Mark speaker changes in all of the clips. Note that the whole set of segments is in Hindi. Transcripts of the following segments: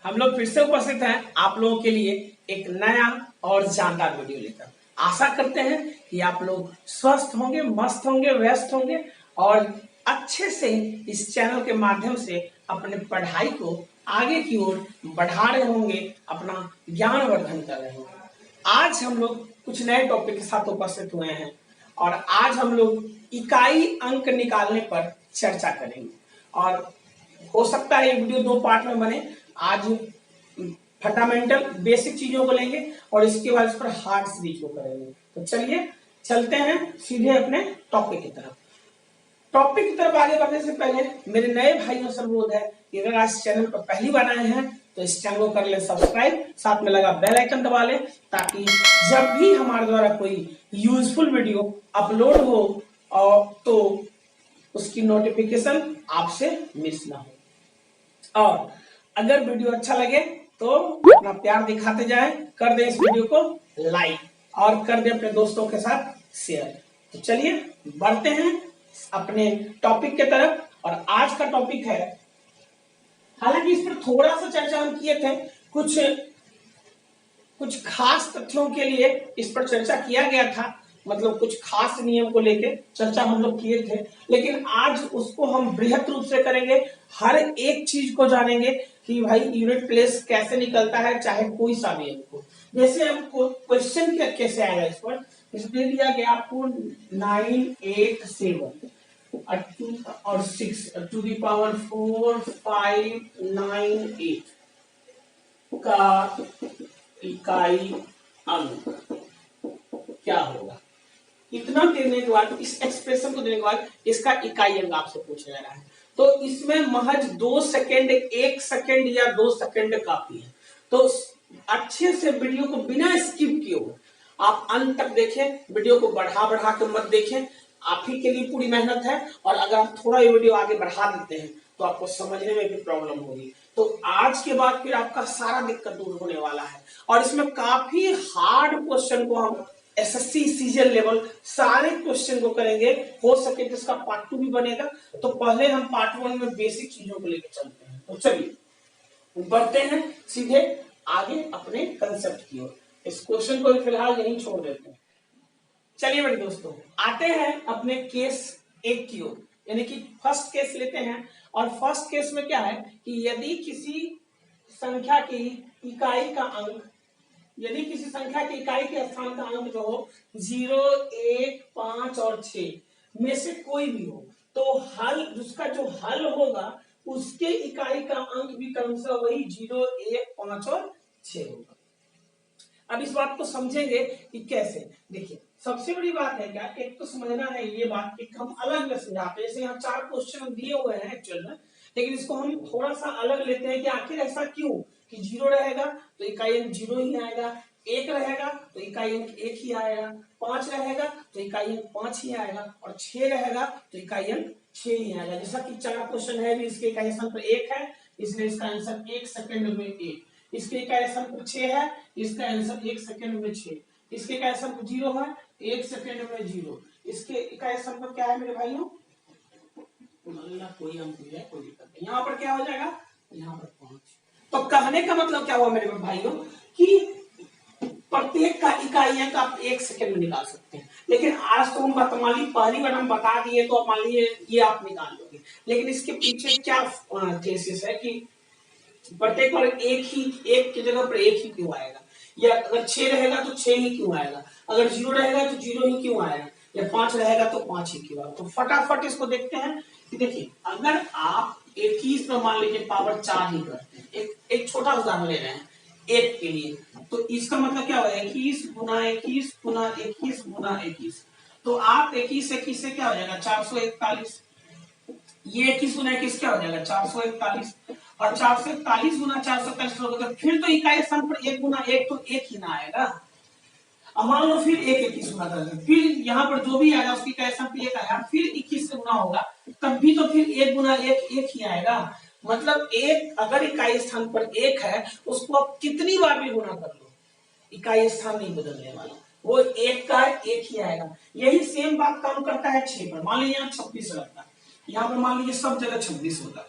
Speaker 1: हम लोग फिर से उपस्थित हैं आप लोगों के लिए एक नया और जानदार वीडियो लेकर। आशा करते हैं कि आप लोग स्वस्थ होंगे, मस्त होंगे, व्यस्त होंगे और अच्छे से इस चैनल के माध्यम से अपने पढ़ाई को आगे की ओर बढ़ा रहे होंगे, अपना ज्ञान वर्धन कर रहे होंगे। आज हम लोग कुछ नए टॉपिक के साथ उपस्थित हुए हैं और आज हम लोग इकाई अंक निकालने पर चर्चा करेंगे। और हो सकता है ये वीडियो 2 पार्ट में बने। आज फंडामेंटल बेसिक चीजों को लेंगे और इसके बाद इस पर हार्ड सीरीज को करेंगे। तो चलिए चलते हैं सीधे अपने टॉपिक की तरफ। टॉपिक की तरफ आगे बढ़ने से पहले मेरे नए भाइयों से अनुरोध है कि अगर आज चैनल पर पहली बार आए हैं तो इस चैनल को कर ले सब्सक्राइब, साथ में लगा बेल आइकन दबा ले, ताकि जब भी हमारे द्वारा कोई यूजफुल वीडियो अपलोड हो और तो उसकी नोटिफिकेशन आपसे मिस ना हो। और अगर वीडियो अच्छा लगे तो अपना प्यार दिखाते जाएं, कर दे इस वीडियो को लाइक और कर दे अपने दोस्तों के साथ शेयर। तो चलिए बढ़ते हैं अपने टॉपिक के तरफ। और आज का टॉपिक है, हालांकि इस पर थोड़ा सा चर्चा हम किए थे, कुछ खास तथ्यों के लिए इस पर चर्चा किया गया था, मतलब कुछ खास नियम को लेकर चर्चा हम लोग किए थे, लेकिन आज उसको हम बृहद रूप से करेंगे। हर एक चीज को जानेंगे कि भाई यूनिट प्लेस कैसे निकलता है, चाहे कोई सा भी हो। जैसे हमको क्वेश्चन कैसे आएगा इस पर, इसलिए दिया गया आपको 9, 8, 7 और 6 टू दी पावर 4, 5, 9, 8 का इकाई अंक क्या होगा। इतना देने के बाद, इस एक्सप्रेशन को देने के बाद इसका इकाई अंक आपसे पूछा जा रहा है। तो इसमें महज 2 सेकेंड, 1 सेकेंड या 2 सेकेंड काफी है। तो अच्छे से वीडियो को बिना स्किप किए आप अंत तक देखें, वीडियो को बढ़ा के मत देखें। आप ही के लिए पूरी मेहनत है, और अगर आप थोड़ा ये वीडियो आगे बढ़ा देते हैं तो आपको समझने में भी प्रॉब्लम होगी। तो आज के बाद फिर आपका सारा दिक्कत दूर होने वाला है। और इसमें काफी हार्ड क्वेश्चन को हम एसएससी सीजीएल लेवल सारे क्वेश्चन को करेंगे। हो सके तो इसका पार्ट 2 भी बनेगा। तो पहले हम पार्ट 1 में बेसिक चीजों को लेकर चलते हैं। तो चलिए बढ़ते हैं सीधे आगे अपने कंसेप्ट की ओर। इस क्वेश्चन को फिलहाल यहीं छोड़ देते हैं। चलिए बड़े दोस्तों, आते हैं अपने केस 1 की ओर, यानी कि फर्स्ट केस लेते हैं। और फर्स्ट केस में क्या है कि यदि किसी संख्या की इकाई का अंक, यदि किसी संख्या की इकाई के स्थान का अंक जो हो 0, 1, 5 और 6 में से कोई भी हो, तो हल, उसका जो हल होगा उसके इकाई का अंक भी क्रमशः वही 0, 1, 5 और 6 होगा। अब इस बात को समझेंगे कि कैसे। देखिए सबसे बड़ी बात है क्या, एक तो समझना है ये बात, एक हम अलग में समझाते हैं। जैसे यहाँ 4 क्वेश्चन दिए हुए हैं एक्चुअल में, लेकिन इसको हम थोड़ा सा अलग लेते हैं कि आखिर ऐसा क्यों कि 0 रहेगा तो इकाई अंक 0 ही आएगा, 1 रहेगा तो इकाई अंक 1 ही आएगा, 5 रहेगा तो इकाई अंक 5 ही आएगा, और 6 रहेगा तो इकाई अंक 6 ही आएगा। जैसा कि 4 क्वेश्चन है, इसके इकाई स्थान पर 1 है, इसलिए इसका आंसर 1 सेकंड में 1। इसके इकाई स्थान पर 6 है, इसका आंसर 1 सेकंड में 6। इसके इकाई स्थान पर 0 है, 1 सेकंड में 0। इसके इकाई स्थान पर क्या है मेरे भाइयों, कोई अंक नहीं है, कोई दिक्कत नहीं। यहाँ पर क्या हो जाएगा, यहाँ पर 5। तो कहने का मतलब क्या हुआ मेरे भाइयों कि प्रत्येक का इकाई अंक आप 1 सेकंड में निकाल सकते हैं। लेकिन आज तो हम पहली बार हम बता दिए तो मान लीजिए ये आप निकाल लोगे, लेकिन इसके पीछे क्या थेसिस है कि प्रत्येक बार एक की जगह पर 1 ही क्यों आएगा, या अगर 6 रहेगा तो 6 ही क्यों आएगा, अगर 0 रहेगा तो 0 ही क्यों आएगा, या 5 रहेगा तो 5 ही क्यों आएगा। तो फटाफट इसको देखते हैं कि देखिए अगर आप 21 में मान लीजिए पावर 4 ही करते हैं, एक छोटा उदाहरण ले रहे हैं 1 के लिए, तो इसका मतलब क्या होगा 21 गुना 21 गुना 21 गुना 21। तो आप 21 से क्या हो जाएगा 441, ये 21 गुना 21 क्या हो जाएगा 441, और 441 गुना 441 होगा, फिर तो इकाई स्थान पर 1 गुना 1 तो 1 ही ना आएगा। अब मान लो फिर 21 गुना कर, फिर यहाँ पर जो भी आएगा उसकी इकाई स्थान पर 1 आएगा, फिर 21 से गुना होगा तब भी तो फिर 1 गुना 1 1 ही आएगा। मतलब 1 अगर इकाई स्थान पर 1 है, उसको आप कितनी बार भी गुना कर लो इकाई स्थान नहीं बदलने वाला, वो 1 का 1 ही आएगा। यही सेम बात काम करता है 6 पर। मान लीजिए यहाँ 26 लगता है, यहाँ पर मान लीजिए सब जगह 26 होता है।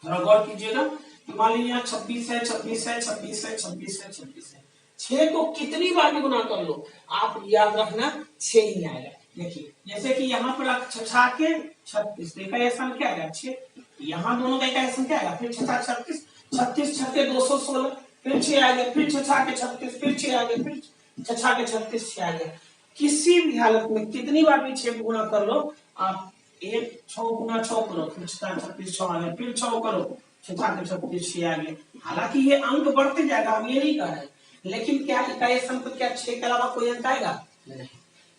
Speaker 1: थोड़ा गौर कीजिएगा मान लीजिए यहाँ 26 है, 26 है, 26 है, 26 है, 26 है। 6 को कितनी बार भी गुना कर लो आप याद रखना 6 ही आएगा। देखिए जैसे कि यहाँ पर आप छछा के 36 का आसान क्या आएगा 6, यहाँ दोनों का आसान क्या आएगा फिर छछा 36, 36 छक्के 216, फिर 6 आ गया, फिर छछा के 36, फिर 6 आ गया, फिर छछा के 36, 6 आ गया। किसी भी हालत में कितनी बार भी 6 गुना कर लो आप, 6 गुना 6 करो, फिर 36 6 आ गया, फिर 6 करो, 36 6 आ गया। हालांकि ये अंक बढ़ते जाएगा, हम ये नहीं कह रहे, लेकिन क्या इकाई संख्या क्या 6 के अलावा कोई अंक आएगा नहीं।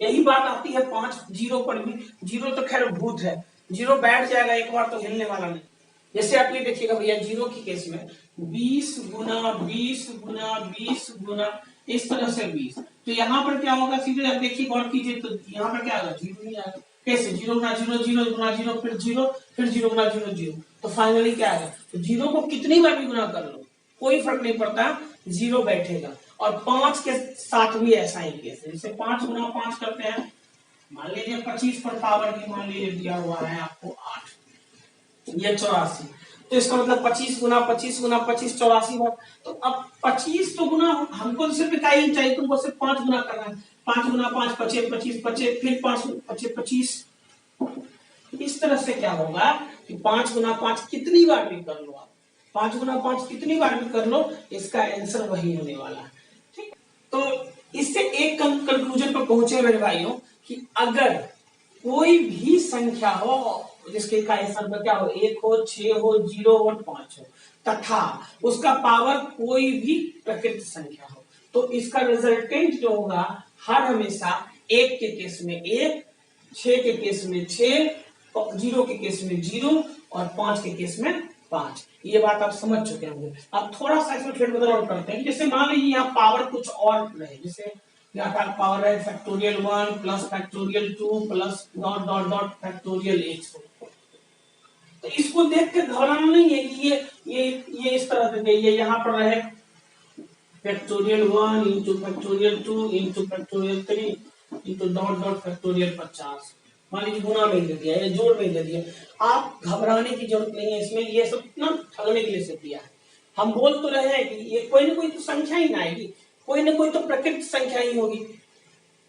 Speaker 1: यही बात आती है 5 जीरो पर भी। जीरो तो खैर भूत है, जीरो बैठ जाएगा एक बार तो हिलने वाला नहीं। जैसे आप ये देखिएगा भैया जीरो की केस में 20 गुना 20 गुना 20 गुना इस तरह से 20, तो यहाँ पर क्या होगा सीधे आप देखिए गौर कीजिए, तो यहाँ पर क्या आएगा जीरो नहीं आएगा। कैसे 0 गुना 0 0 गुना 0 फिर 0 फिर 0 गुना 0 0, तो फाइनली क्या आएगा, तो जीरो को कितनी बार भी गुना कर लो कोई फर्क नहीं पड़ता, जीरो बैठेगा। और 5 के साथ भी ऐसा ही केस है, जैसे 5 गुना 5 करते हैं, मान लीजिए 25 पर पावर की मान लीजिए दिया हुआ है आपको 8, ये 84, तो इसका मतलब 25 गुना 25 गुना 25 84 बार। तो अब 25 तो गुना हमको तो सिर्फ इकाई ही चाहिए, तुमको सिर्फ 5 गुना करना है, 5 गुना 5 25 25 25 फिर 5 25 25। इस तरह से क्या होगा कि 5 गुना 5 कितनी बार भी कर लो आप, 5 गुना 5 कितनी बार भी कर लो, इसका आंसर वही होने वाला है। ठीक, तो इससे एक कंक्लूजन पर पहुंचे मेरे भाइयों कि अगर कोई भी संख्या हो जिसके इकाई संख्या क्या हो 1 हो 6 हो 0 हो 5 हो तथा उसका पावर कोई भी प्रकृत संख्या हो, तो इसका रिजल्टेंट जो होगा हर हमेशा 1 के केस में 1, 6 के केस में 6, 0 के केस में 0 और 5 के केस में 5। ये बात आप समझ चुके होंगे। अब थोड़ा सा इसमें फेरबदल और करते हैं, जैसे मान लीजिए यहाँ पावर कुछ और रहे, जैसे यहाँ का पावर है factorial 1 plus factorial 2 plus dot dot dot factorial 1, तो इसको देख के घबराना नहीं है कि ये इस तरह से ये यहाँ पर रहे factorial 1 into factorial 2 into factorial 3 into dot dot factorial 50, मान लीजिए गुना में दे दिया या जोड़ में दे दिया। आप घबराने की जरूरत नहीं है इसमें, ये सब ना ठगने के लिए से दिया है। हम बोल तो रहे हैं कि ये कोई ना कोई तो संख्या ही ना आएगी, कोई ना कोई तो प्रकृति संख्या ही होगी।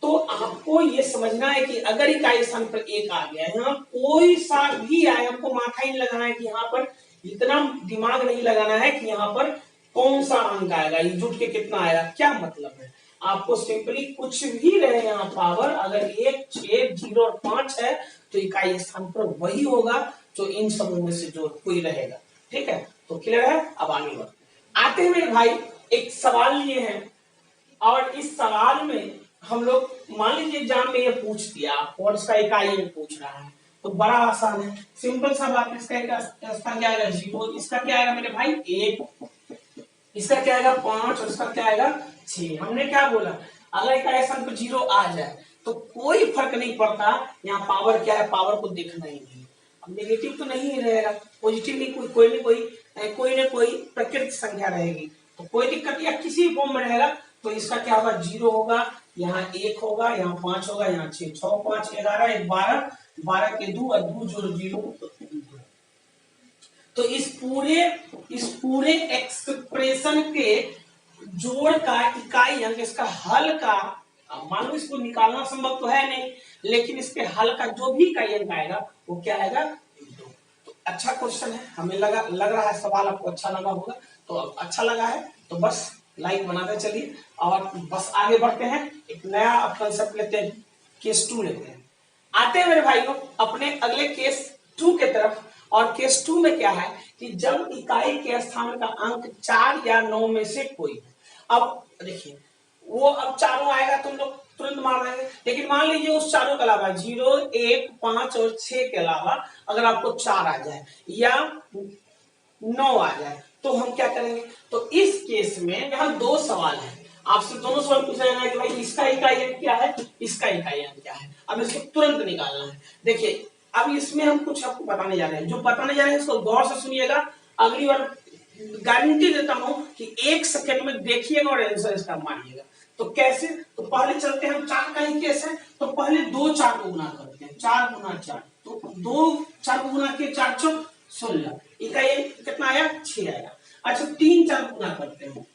Speaker 1: तो आपको ये समझना है कि अगर इकाई स्थान पर 1 आ गया, यहाँ कोई सा भी आए, हमको माथा ही नहीं लगाना है कि यहाँ पर इतना दिमाग नहीं लगाना है कि यहाँ पर कौन सा अंक आएगा, ये जुट के कितना आएगा, क्या मतलब है। आपको सिंपली कुछ भी रहे यहाँ पावर, अगर 1 6 0 और 5 है तो इकाई स्थान पर वही होगा जो इन सबों में से जो कोई रहेगा। ठीक है, तो क्लियर है। अब आगे बढ़ते आते हैं मेरे भाई, एक सवाल लिए हैं और इस सवाल में हम लोग मान लीजिए एग्जाम में ये पूछ दिया और इसका इकाई पूछ रहा है, तो बड़ा आसान है, सिंपल सा बात। इसका क्या आएगा 0, इसका क्या आएगा मेरे भाई 1, इसका क्या आएगा 5 और इसका क्या आएगा 6। हमने क्या बोला, अगर इकाई स्थान पर 0 आ जाए तो कोई फर्क नहीं पड़ता, यहाँ पावर क्या है, पावर को देखना ही नहीं। अब नेगेटिव तो नहीं रहेगा, पॉजिटिव नहीं, कोई ना कोई प्रकृति संख्या रहेगी, तो कोई दिक्कत या किसी फॉर्म में रहेगा, तो इसका क्या होगा 0 होगा, यहाँ 1 होगा, यहाँ 5 होगा, यहाँ 6 6 5 11 12 12 के 2 और 2 जोड़ 0। तो इस पूरे एक्सप्रेशन के जोड़ का इकाई अंक, इसका हल का, मान लो इसको निकालना संभव तो है नहीं, लेकिन इसके हल का जो भी इकाई अंक आएगा वो क्या आएगा 2। तो अच्छा क्वेश्चन है, हमें लग रहा है सवाल आपको अच्छा लगा होगा, तो अच्छा लगा है तो बस लाइक बनाते चलिए और बस आगे बढ़ते हैं। एक नया कंसेप्ट लेते हैं, केस 2 लेते हैं। आते हैं मेरे भाइयों अपने अगले केस 2 के तरफ। और केस 2 में क्या है कि जब इकाई के स्थान का अंक 4 या 9 में से कोई, अब देखिए वो अब चारों आएगा तुम लोग तुरंत मार देंगे, लेकिन मान लीजिए उस चारों के अलावा 0 1 5 और 6 के अलावा अगर आपको 4 आ जाए या 9 आ जाए तो हम क्या करेंगे। तो इस केस में यहाँ 2 सवाल है, आपसे दोनों सवाल पूछा जाएगा कि भाई इसका इकाई अंक क्या है, इसका इकाई अंक क्या है। अब इसको तुरंत निकालना है। देखिए अब इसमें हम कुछ आपको बताने जा रहे हैं, जो बताने जा रहे हैं इसको गौर से सुनिएगा। अगली बार गारंटी देता हूं कि 1 सेकंड में देखिएगा और आंसर इसका मारिएगा। तो कैसे, तो पहले चलते हैं, 4 का ही केस है, तो पहले 2 4 को गुना करते हैं, 4 गुना 4, तो 2 4 को गुना किए 4 4 16, इकाई कितना आया 6 आएगा। अच्छा 3 4 गुना करते हैं,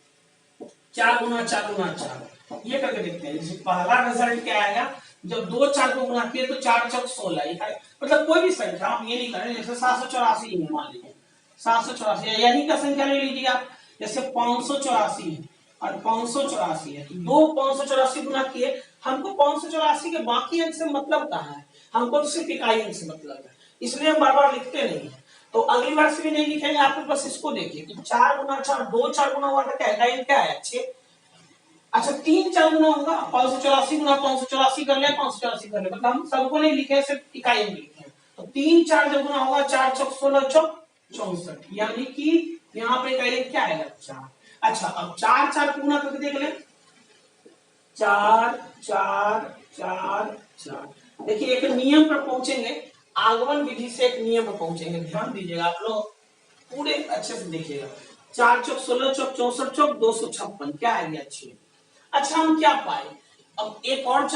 Speaker 1: 4 गुना 4 गुना 4, ये करके देखते हैं। जैसे पहला रिजल्ट क्या आएगा, जब 2 4 को गुना किए तो 4 चौक 16, मतलब कोई भी संख्या आप ये नहीं करें, जैसे 784 है मान लीजिए, 784 यही का संख्या ले लीजिए आप, जैसे 584 है और 584 है, तो दो 584 गुना किए, हमको 584 के बाकी अंक से मतलब कहाँ है, हमको तो सिर्फ इकाई अंक से मतलब है, इसलिए हम बार बार लिखते नहीं है। तो अगली बार से भी नहीं लिखेंगे, आप बस इसको देखिए कि 4 गुना 4, 2 4 गुना हुआ था, क्या इकाई क्या है 6। अच्छा 3 4 गुना होगा, 584 गुना 584 कर ले, 584 कर ले, मतलब हम सबको नहीं लिखे, सिर्फ इकाई में लिखे हैं। तो 3 4 जब गुना होगा, 4 चौक 16 चौक 64, यानी कि यहाँ पे इकाई क्या आएगा 4। अच्छा अब 4 4 को गुना करके देख ले, 4 4 4 4, देखिए एक नियम पर पहुंचेंगे, आगमन विधि से एक नियम पर पहुंचेंगे, ध्यान दीजिएगा आप लोग पूरे अच्छे से देखिएगा। 4 चौक 16 चौक 64 चौक 256, क्या आ गया 6। अच्छा हम क्या पाए, अब एक और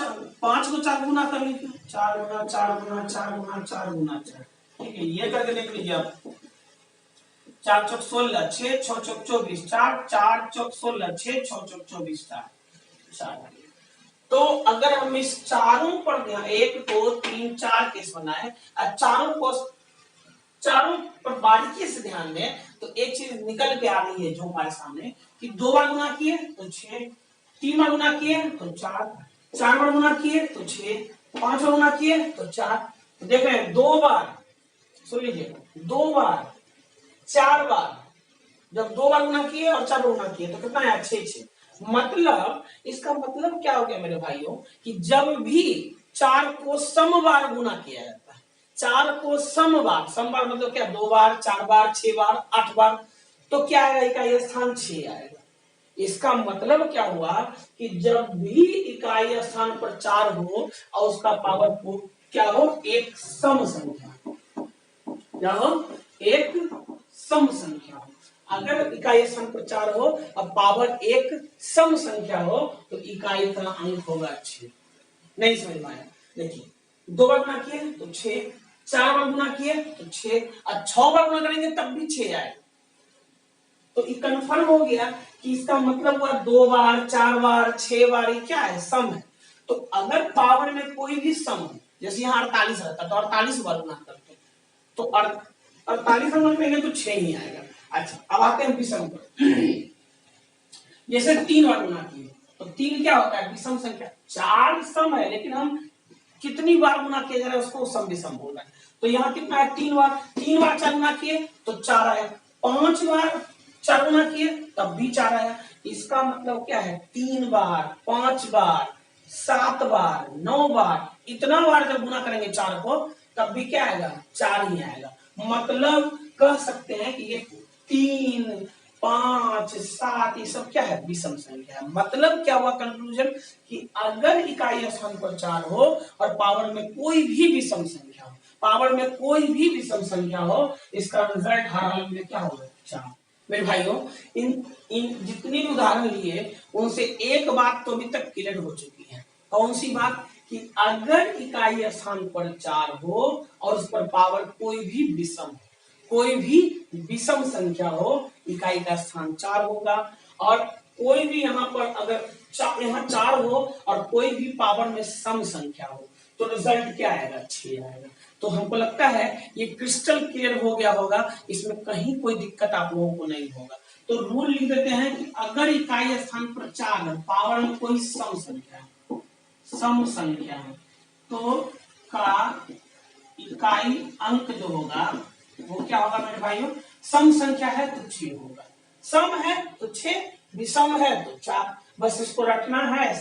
Speaker 1: 5 को 4 गुना कर लीजिए, 4 गुना 4 गुना 4 गुना 4 गुना 4, ठीक है, ये करके देख लीजिए आप। 4 चौक 16, 6 6 चौक 24, 4 4 चौक 16, 6 6 चौक 24, 4। तो अगर हम इस चारों पर ध्यान, 1 2 3 4 केस बनाए, चारों पर बारीकी से ध्यान दें, तो एक चीज निकल के आ रही है जो हमारे सामने, कि 2 बार गुना किए तो 6, 3 बार गुना किए तो 4, 4 बार गुना किए तो 6, 5 बार गुना किए तो 4। तो देख रहे हैं 2 बार, सुन लीजिए 2 बार 4 बार, जब 2 बार गुना किए और 4 बार गुना किए तो कितना है 6 6। मतलब इसका मतलब क्या हो गया मेरे भाइयों, कि जब भी 4 को सम बार गुना किया जाता है, 4 को सम बार मतलब क्या, 2 बार 4 बार 6 बार 8 बार, तो क्या आएगा, इकाई स्थान 6 आएगा। इसका मतलब क्या हुआ कि जब भी इकाई स्थान पर 4 हो और उसका पावर क्या हो, एक सम संख्या, क्या हो, एक सम संख्या हो। अगर इकाई स्थान पर 4 हो और पावर एक सम संख्या हो तो इकाई का अंक होगा 6। नहीं समझ में आया, देखिए 2 बार गुना किए तो 6, 4 बार गुना किए तो 6, और 6 बार गुना करेंगे तब भी 6 आएगा। तो ये कंफर्म हो गया कि इसका मतलब हुआ 2 बार 4 बार 6 बार ये क्या है, सम है। तो अगर पावर में कोई भी सम, जैसे यहाँ 48 रहता तो 48 बार गुना करते, तो 48 गुना करेंगे तो 6 ही आएगा। अच्छा अब आते हैं विषम पर, जैसे 3 बार गुना किए तो 3 क्या होता है, विषम संख्या। 4 सम है लेकिन हम कितनी बार गुना किया जा रहा है उसको सम विषम बोल रहे हैं। तो यहाँ कितना है, 3 बार, 3 बार 4 गुना किए तो 4 आया, 5 बार 4 गुना किए तब भी 4 आया। इसका मतलब क्या है, 3 बार 5 बार 7 बार 9 बार, इतना बार जब गुना करेंगे 4 को तब भी क्या आएगा, 4 ही आएगा। मतलब कह सकते हैं कि ये 3 5 7 ये सब क्या है, विषम संख्या है। मतलब क्या हुआ कंक्लूजन, कि अगर इकाई स्थान पर 4 हो और पावर में कोई भी विषम संख्या हो, पावर में कोई भी विषम संख्या हो, इसका रिजल्ट हर हाल में क्या होगा, 4। मेरे भाइयों इन जितनी भी उदाहरण लिए उनसे एक बात तो अभी तक क्लियर हो चुकी है। कौन सी बात, कि अगर इकाई स्थान पर 4 हो और उस पर पावर कोई भी विषम संख्या हो, इकाई का स्थान 4 होगा। और कोई भी यहाँ पर अगर यहाँ 4 हो और कोई भी पावर में सम संख्या हो तो रिजल्ट क्या आएगा, 6 आएगा। तो हमको लगता है ये क्रिस्टल क्लियर हो गया होगा, इसमें कहीं कोई दिक्कत आप लोगों को नहीं होगा। तो रूल लिख देते हैं कि अगर इकाई स्थान पर 4 है, पावर में कोई सम संख्या है तो का इकाई अंक जो होगा वो क्या होगा मेरे भाइयों, सम संख्या है तो 6 होगा, सम है तो 6, विषम है तो 4। बस इसको रखना है,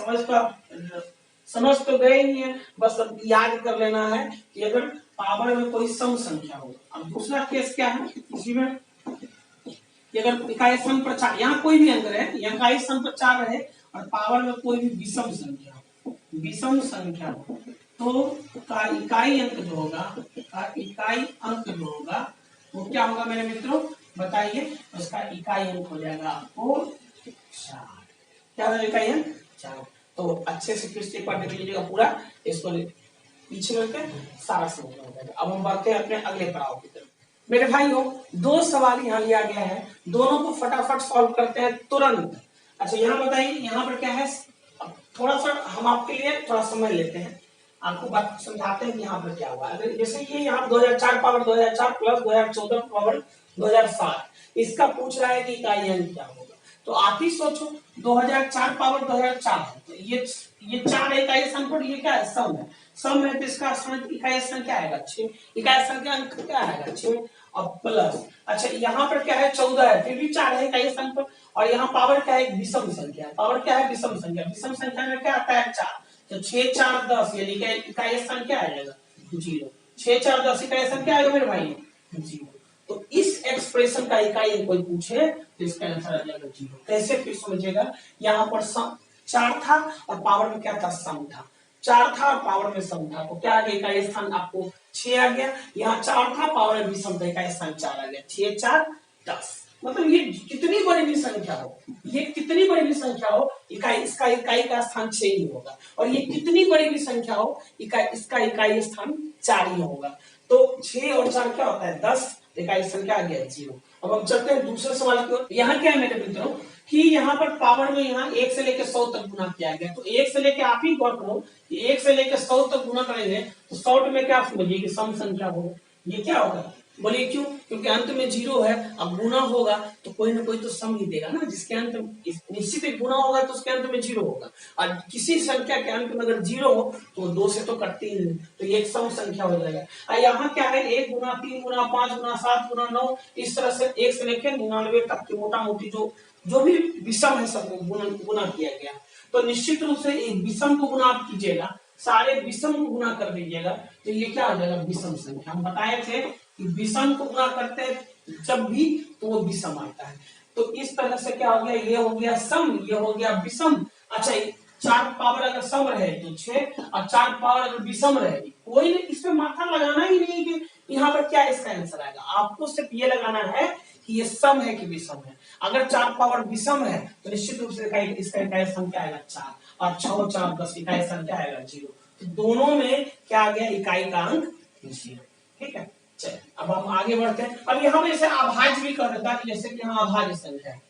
Speaker 1: समझ तो गए ही है, बस अब याद कर लेना है कि अगर पावर में कोई सम संख्या हो। अब दूसरा केस क्या है, इसी में कि अगर इकाई स्थान पर 4, यहाँ कोई भी अंक है, यहाँ इकाई स्थान पर 4 रहे और पावर में कोई भी विषम संख्या हो तो का इकाई अंक जो होगा वो क्या होगा मेरे मित्रों, बताइए। उसका इकाई अंक हो जाएगा आपको 4। क्या होगा इकाई अंक 4। तो अच्छे से फिर से एक बार देख लीजिएगा पूरा, इसको पीछे करके सारा समझ हो जाएगा। अब हम बढ़ते हैं अपने अगले पड़ाव की तरफ। मेरे भाइयों, दो सवाल यहाँ लिया गया है, दोनों को फटाफट सॉल्व करते हैं तुरंत। अच्छा यहाँ बताइए, यहाँ पर क्या है, थोड़ा सा हम आपके लिए थोड़ा समय लेते हैं, आपको बात समझाते हैं कि यहाँ पर क्या हुआ। अगर जैसे ये यहाँ 2004 पावर 2004 प्लस 2014 पावर 2007, इसका पूछ रहा है कि इकाई अंक क्या होगा। तो आप ही सोचो, 2004 पावर 2004 है, तो ये 4 इकाई स्थान पर, ये क्या है, सम है। सम है तो इसका स्थान इकाई स्थान क्या आएगा, 6। इकाई स्थान का अंक क्या आएगा, 6। अब प्लस, अच्छा यहाँ पर क्या है, 14 है, फिर भी 4 है इकाई स्थान पर, और यहाँ पावर क्या है, एक विषम संख्या है। पावर क्या है, विषम संख्या। विषम संख्या में क्या आता है, 4। तो 6 4 10, यानी कि इकाई स्थान क्या आ जाएगा, 0। 6 4 10 इकाई स्थान क्या आएगा मेरे भाई, 0। तो इस एक्सप्रेशन का इकाई कोई पूछे तो इसका आंसर आ जाएगा 0। कैसे, फिर समझिएगा। यहाँ पर सम 4 था और पावर में क्या था, सम था। 4 था और पावर में सम था, तो क्या आ गया, इकाई स्थान आपको 6 आ गया। यहाँ 4 था, पावर में भी सम था, इकाई स्थान 4 आ गया। 6 4 10, मतलब ये कितनी बड़ी भी संख्या हो, ये कितनी बड़ी भी संख्या हो, इसका इकाई का स्थान 6 ही होगा। और ये कितनी बड़ी भी संख्या हो, इसका इकाई स्थान 4 ही होगा। तो 6 और 4 क्या होता है, 10, इकाई स्थान क्या आ गया, 0। अब हम चलते हैं दूसरे सवाल की ओर। यहाँ क्या है मेरे मित्रों कि यहाँ पर पावर में यहाँ 1 से लेकर 100 तक गुना किया गया। तो 1 से लेकर, आप ही गौर करो कि 1 से लेकर 100 तक गुना करेंगे तो 100 में क्या समझिए कि सम संख्या होगा। ये क्या होगा, बोलिए क्यों, क्योंकि अंत में 0 है। अब गुना होगा तो कोई ना कोई तो सम ही देगा ना, जिसके अंत निश्चित ही गुना होगा तो उसके अंत में 0 होगा। और किसी संख्या के अंत में अगर 0 हो तो 2 से तो कटती ही नहीं, तो ये एक सम संख्या हो जाएगा। और यहाँ क्या है, 1 गुना 3 गुना 5 गुना 7 गुना 9, इस तरह से 1 से लेकर 99 तक की मोटा मोटी जो भी विषम है सब गुना किया गया। तो निश्चित रूप से एक विषम को गुना आप कीजिएगा, सारे विषम को गुना कर दीजिएगा, तो ये क्या हो जाएगा, विषम संख्या। हम बताए थे कि विषम को गुना करते हैं जब भी तो वो विषम आता है। तो इस तरह से क्या हो गया, ये हो गया सम, ये हो गया विषम। अच्छा 4 पावर अगर सम रहे तो 6, और 4 पावर अगर विषम रहे, कोई नहीं, इसमें माथा लगाना ही नहीं कि यहाँ पर क्या इसका आंसर आएगा। आपको सिर्फ ये लगाना है कि ये सम है कि विषम है। अगर 4 पावर विषम है तो निश्चित रूप से इसका इकाई स्थान क्या आएगा, 4, और 6 4 10 इकाई स्थान क्या आएगा, 0। तो दोनों में क्या आ गया, इकाई का अंक 0। ठीक है, चलिए अब हम आगे बढ़ते हैं। अब यहाँ पे इसे अभाज्य भी कर देता है, जैसे कि यहाँ अभाज्य संख्या है,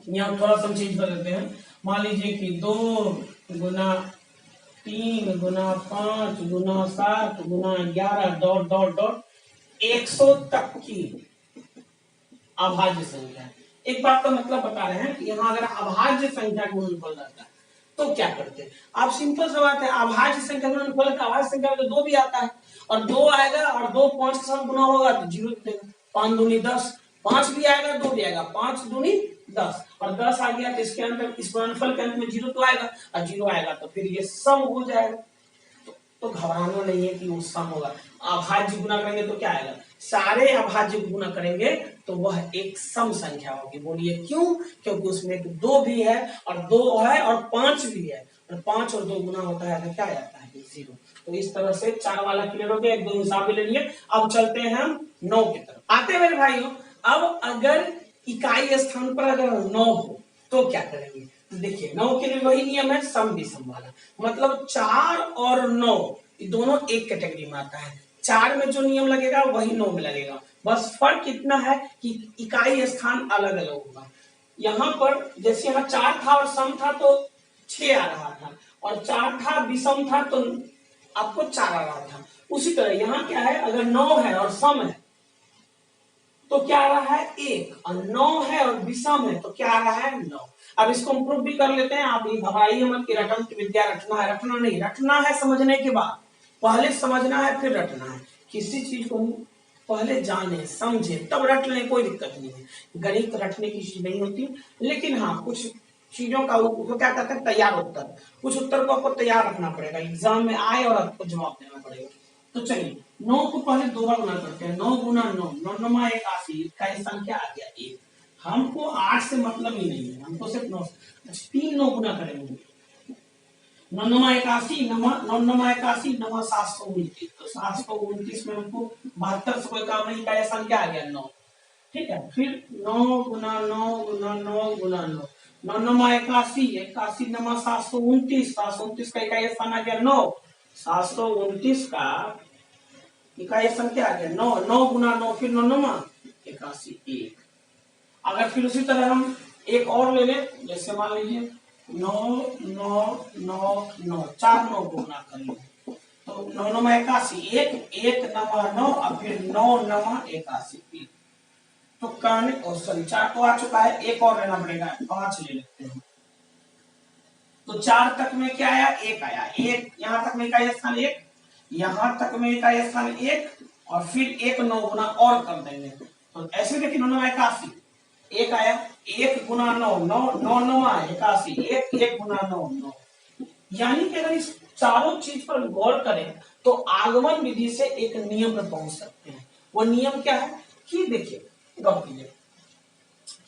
Speaker 1: यहाँ थोड़ा सा चेंज कर देते हैं। मान लीजिए कि 2 गुना 3 गुना 5 गुना 7 गुना 11 डॉट डॉट डॉट 100 तक की अभाज्य संख्या। एक बात का मतलब बता रहे हैं कि यहाँ अगर अभाज्य संख्या का गुणनफल रहता है तो क्या करते हैं आप, सिंपल सा बात है, अभाज्य संख्या का गुणनफल का अभाज्य संख्या में तो 2 भी आता है, और 2 आएगा और 2 5 के साथ गुना होगा तो 0 देगा। 5 दूनी 10, 5 भी आएगा 2 भी आएगा, 5 दूनी 10, और 10 आ गया तो इसके अंदर, इस गुणनफल के अंत में 0 तो आएगा, और 0 आएगा तो फिर ये सम हो जाएगा। तो घबराना नहीं है कि वो सम होगा। अभाज्य गुना करेंगे तो क्या आएगा, सारे अभाज्य गुना करेंगे तो वह एक सम संख्या होगी। बोलिए क्यों, क्योंकि उसमें 2 भी है और 2 है और 5 भी है, और 5 और 2 गुना होता है तो क्या आता है, 0। तो इस तरह से 4 वाला क्लियर हो गया, 1 2 हिसाब भी ले लिए। अब चलते हैं हम 9 की तरफ। आते हैं मेरे भाइयों, अब अगर इकाई स्थान पर अगर 9 हो तो क्या करेंगे। देखिए 9 के लिए वही नियम है, सम विषम वाला, मतलब 4 और 9 दोनों एक कैटेगरी में आता है। 4 में जो नियम लगेगा वही 9 में लगेगा, बस फर्क इतना है कि इकाई स्थान अलग अलग होगा। यहाँ पर जैसे यहाँ 4 था और सम था तो 6 आ रहा था, और 4 था विषम था तो आपको 4 आ रहा था। उसी तरह यहाँ क्या है, अगर 9 है और सम है तो क्या आ रहा है 1, और 9 है और विषम है तो क्या आ रहा है 9। अब इसको हम प्रूफ भी कर लेते हैं। आप ये घबराइए मत कि रटन की विद्या रटना है, रटना नहीं, रटना है समझने के बाद, पहले समझना है फिर रटना है। किसी चीज को पहले जाने समझे तब रट लें, कोई दिक्कत नहीं है। गणित रटने की चीज नहीं होती, लेकिन हाँ कुछ चीजों का वो क्या कहते हैं तैयार उत्तर, कुछ उत्तर को आपको तैयार रखना पड़ेगा, एग्जाम में आए और आपको जवाब देना पड़ेगा। तो चलिए 9 को पहले 2 बार गुना करते हैं, 9 गुना 9, 9 9 81, का संख्या आ गया 1। हमको 8 से मतलब ही नहीं है, हमको सिर्फ 9 3 9 गुना करेंगे, 9 9 81, 9 9 81, 9 729, तो 729 में हमको 72 से कोई काम नहीं, का संख्या आ गया 9। ठीक है, फिर 9 गुना 9 गुना 9 गुना 9, 9 9 81, 81 9 729, 729 का इकाई स्थान आ गया 9, 729 का इकाई संख्या आ गया 9, 9 गुना 9 फिर 9 9 81 1। अगर फिर उसी तरह हम एक और ले लें, जैसे मान लीजिए 9 9 9 9 4 9 को गुना करेंगे तो 9 9 81 1 1 9 9 और फिर 9 9 81 तो करने और सॉरी 4 तो आ चुका है, एक और लेना पड़ेगा, 5 ले लेते हैं। तो 4 तक में क्या आया, 1 आया, 1 यहाँ तक में इकाई स्थान 1, यहाँ तक में इकाई स्थान 1 और फिर 1 9 गुना और कर देंगे तो ऐसे देखिए 9 9 81 1 आया, 1 गुना 9 9 9 9 81 1 1 गुना 9 9। यानी कि अगर इस चारों चीज पर गौर करें तो आगमन विधि से एक नियम पर पहुंच सकते हैं। वो नियम क्या है कि देखिए गौर कीजिए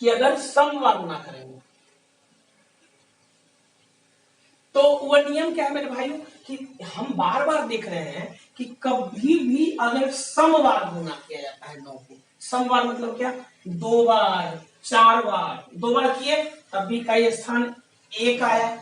Speaker 1: कि अगर समवार गुना करेंगे तो वह नियम क्या है मेरे भाइयों कि हम बार बार देख रहे हैं कि कभी भी अगर समवार गुना किया जाता है 9 को, समवार मतलब क्या, 2 बार 4 बार, 2 बार किए तब भी इकाई स्थान 1 आया,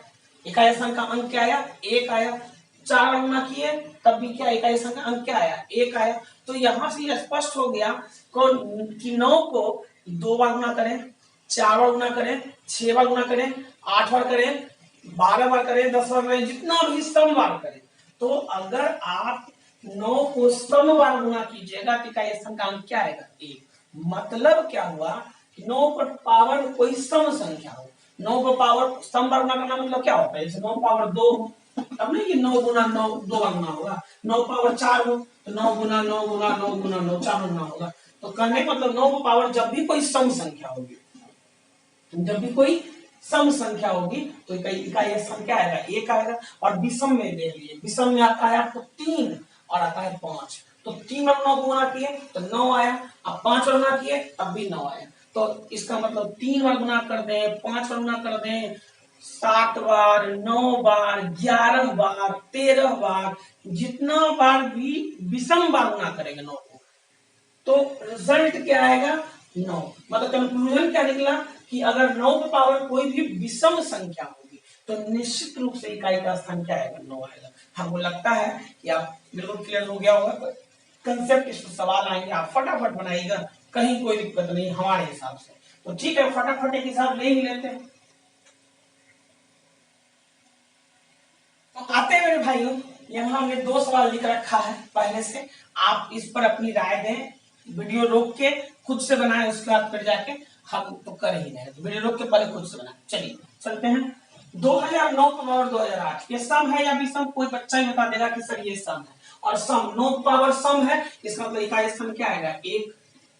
Speaker 1: इकाई स्थान का अंक क्या आया, 1 आया, 4 गुना किए तब भी क्या इकाई स्थान का अंक क्या आया, 1 आया। तो यहां से यह स्पष्ट हो गया कि 9 को 2 बार गुना करें, 4 बार गुना करें, 6 बार गुना करें, 8 बार करें, 12 बार करें, 10 बार करें, जितना भी सम बार करें। तो अगर आप 9 को सम बार गुना कीजिएगा तो इकाई स्थान का अंक क्या आएगा, 1। मतलब क्या हुआ कि 9 पर पावर कोई सम संख्या हो, 9 पर पावर सम बार गुना करना मतलब क्या होता है, जैसे 9 पावर 2 हो तब नहीं कि 9 गुना 9 2 बार गुना होगा, 9 पावर 4 हो तो 9 गुना 9 गुना 9 गुना 9 4 गुना होगा। तो कहने मतलब 9 पावर जब भी कोई सम संख्या होगी, जब भी कोई सम संख्या होगी तो इकाई स्थान क्या आएगा, 1 आएगा। और विषम में देख लीजिए, विषम में आता है आपको 3 और आता है 5, तो 3 और 9 गुना किए तो 9 आया, अब 5 और गुना किए तब भी 9 आया। तो इसका मतलब 3 बार गुना कर दें, 5 बार गुना कर दें, 7 बार, 9 बार, 11 बार, 13 बार, जितना बार भी विषम बार गुना करेंगे 9 को तो रिजल्ट क्या आएगा, 9। मतलब कंक्लूजन क्या निकला कि अगर 9 की पावर कोई भी विषम संख्या होगी तो निश्चित रूप से इकाई का स्थान क्या आएगा, 9 आएगा। हमको लगता है कि आप बिल्कुल क्लियर हो गया होगा, कंसेप्ट इस सवाल आएंगे आप फटाफट बनाइएगा, कहीं कोई दिक्कत नहीं हमारे हिसाब से। तो ठीक है, फटाफट एक हिसाब ले ही लेते हैं। तो आते हैं मेरे भाइयों, यहाँ हमने 2 सवाल लिख रखा है पहले से, आप इस पर अपनी राय दें, वीडियो रोक के खुद से बनाए, उसके बाद फिर जाके हम तो कर ही रहे, तो वीडियो रोक के पहले खुद से बनाए। चलिए चलते हैं। 2009 पावर 2008 ये सम है या विषम, कोई बच्चा ही बता देगा कि सर ये सम है, और सम 9 पावर सम है, इसका मतलब इकाई स्थान क्या आएगा, 1।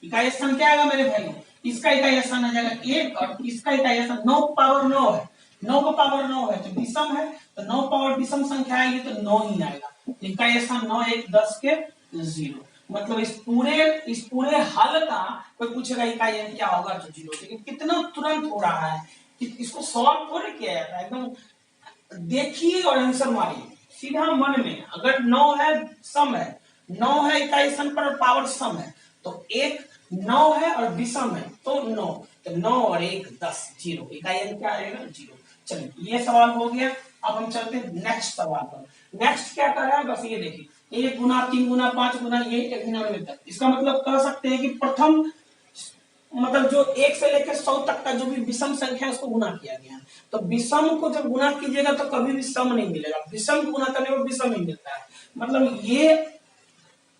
Speaker 1: इकाई स्थान क्या आएगा मेरे भाइयों, इसका इकाई स्थान आ जाएगा 1 और इसका इकाई स्थान 9 पावर 9 है, 9 का पावर 9 है तो विषम है, तो 9 पावर विषम संख्या आएगी तो 9 ही आएगा। इकाई स्थान 9 1 10 के 0, मतलब इस पूरे हल का कोई पूछेगा इकाई अंक क्या होगा तो 0। लेकिन कितना तुरंत हो रहा है कि इसको सॉल्व थोड़े किया जाता है, एकदम देखिए और आंसर मारिए सीधा मन में। अगर 9 है सम है, 9 है इकाई स्थान पर पावर सम है तो 1 9 है और विषम है तो 9, तो 9 और 1 10 0, इकाई अंक क्या आएगा 0। चलिए ये सवाल हो गया। अब हम चलते हैं नेक्स्ट सवाल पर। नेक्स्ट क्या कर रहा है, बस ये देखिए 1 गुना 3 गुना 5 गुना ये 1 गुना में तक, इसका मतलब कह सकते हैं कि प्रथम मतलब जो 1 से लेकर 100 तक का जो भी विषम संख्या है उसको गुना किया गया है। तो विषम को जब गुना कीजिएगा तो कभी भी सम नहीं मिलेगा, विषम को गुना करने पर विषम ही मिलता है। मतलब ये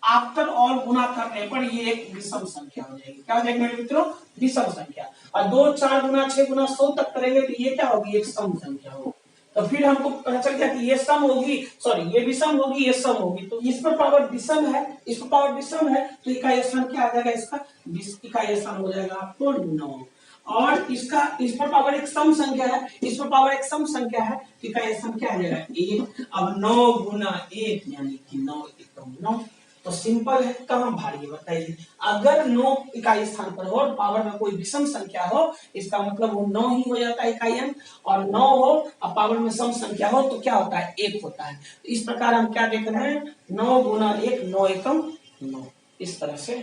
Speaker 1: आफ्टर ऑल गुना करने पर ये एक विषम संख्या हो जाएगी। क्या हो जाएगी मेरे मित्रों, विषम संख्या। और 2 4 गुना 6 गुना 100 तक करेंगे तो ये क्या होगी, एक सम संख्या होगी। तो फिर हमको पता चल गया कि ये सम होगी, सॉरी ये विषम होगी, ये सम होगी। तो इस पर पावर विषम है, इस पर पावर विषम है, तो इकाई स्थान क्या आ जाएगा, इसका इकाई स्थान हो जाएगा आपको 9। और इसका इस पर पावर एक सम संख्या है, इस पर पावर एक सम संख्या है, तो इकाई स्थान क्या आ जाएगा 1। अब 9 गुना 1 यानी कि 9 1 9। तो सिंपल है, कहां भारी है बताइए। अगर 9 इकाई स्थान पर हो और पावर में कोई विषम संख्या हो, इसका मतलब वो 9 ही हो जाता है इकाई अंक, और 9 हो और पावर में सम संख्या हो तो क्या होता है, 1 होता है। तो इस प्रकार हम क्या देख रहे हैं, 9 गुना 1 9 एकम 9, इस तरह से।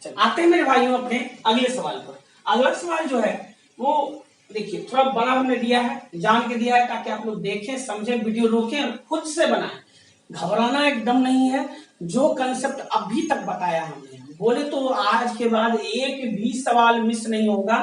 Speaker 1: आते हैं मेरे भाइयों अपने अगले सवाल पर। अगला सवाल जो है वो देखिए थोड़ा बड़ा हमने दिया है, जान के दिया है ताकि आप लोग देखें समझें, वीडियो रोकें और खुद से बनाएं। घबराना एकदम नहीं है, जो कंसेप्ट अभी तक बताया हमने, बोले तो आज के बाद एक भी सवाल मिस नहीं होगा।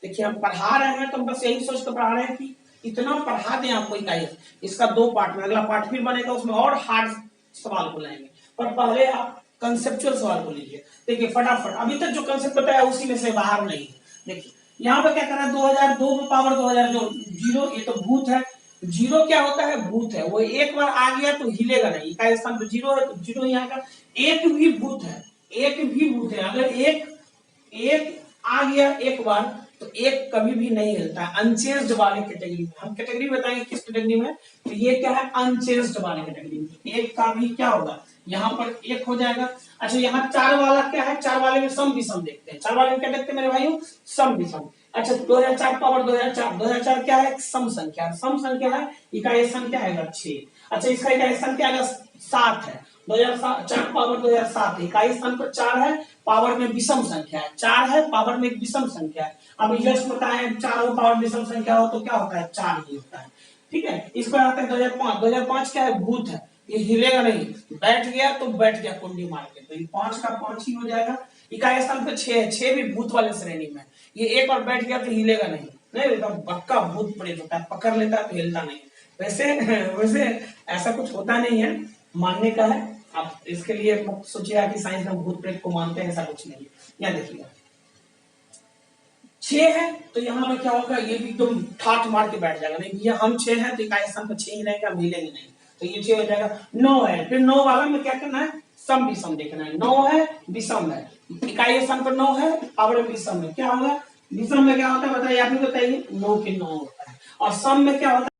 Speaker 1: देखिए हम पढ़ा रहे हैं तो हम बस यही सोच कर पढ़ा रहे हैं कि इतना पढ़ा दें आपको इकाई। इसका 2 पार्ट में, अगला पार्ट फिर बनेगा, उसमें और हार्ड सवाल को लाएंगे, पर पहले आप कंसेप्चुअल सवाल को लीजिए। देखिए फटाफट, अभी तक जो कंसेप्ट बताया उसी में से बाहर नहीं है। देखिए यहाँ पे क्या कर रहा है, 2002 पावर 2000 जो जीरो, ये तो भूत है। जीरो क्या होता है, भूत है। वो एक बार आ गया तो हिलेगा नहीं, इकाई स्थान पर जीरो है तो जीरो ही आएगा। एक भी भूत है, एक भी भूत है। अगर एक आ गया एक बार तो एक कभी भी नहीं हिलता है। अनचेंज्ड वाले कैटेगरी में, हम कैटेगरी बताएंगे किस कैटेगरी में, तो ये क्या है, अनचेंज्ड वाले कैटेगरी में। एक का भी क्या होगा, यहाँ पर एक हो जाएगा। अच्छा यहाँ 4 वाला क्या है, 4 वाले में सम विषम देखते हैं। 4 वाले में क्या देखते हैं मेरे भाइयों, सम विषम। अच्छा 2004 पावर 2004 क्या है, सम संख्या। सम संख्या है, इकाई संख्या आएगा 6। अच्छा इसका इकाई संख्या आएगा 7 है। 2004 पावर 2007, इकाई स्थान पर 4 है, पावर में विषम संख्या है। 4 है, पावर में एक विषम संख्या है। अब यश बताएं 4 पावर विषम संख्या हो तो क्या होता है, 4 ही होता है। ठीक है, इस पर आते हैं 2005। 2005 क्या है, भूत है, ये हिलेगा नहीं, बैठ गया तो बैठ गया कुंडी मार के, तो ये 5 का 5 ही हो जाएगा। इकाई स्थान पे 6 है, 6 भी भूत वाले श्रेणी में। ये एक बार बैठ गया तो हिलेगा नहीं, नहीं पक्का भूत प्रेत होता है, पकड़ लेता है तो हिलता नहीं। वैसे ऐसा कुछ होता नहीं है, मानने का है। आप इसके लिए सोचिएगा कि साइंस में भूत प्रेत को मानते हैं, ऐसा कुछ नहीं है। यहाँ देखिएगा 6 है तो यहाँ में क्या होगा, ये भी एकदम ठाठ मार के बैठ जाएगा। नहीं भैया हम 6 है तो इकाई स्थान पर 6 ही रहेगा, हम हिलेंगे नहीं, तो ये 6 हो जाएगा। 9 है, फिर 9 वाला में क्या करना है, सम विषम देखना है। 9 है, विषम है, इकाई स्थान पर 9 है, पावर में विषम है, क्या होगा, विषम में क्या होता है बताइए, आप ही बताइए। 9 के 9 होता है, और सम में क्या होता है।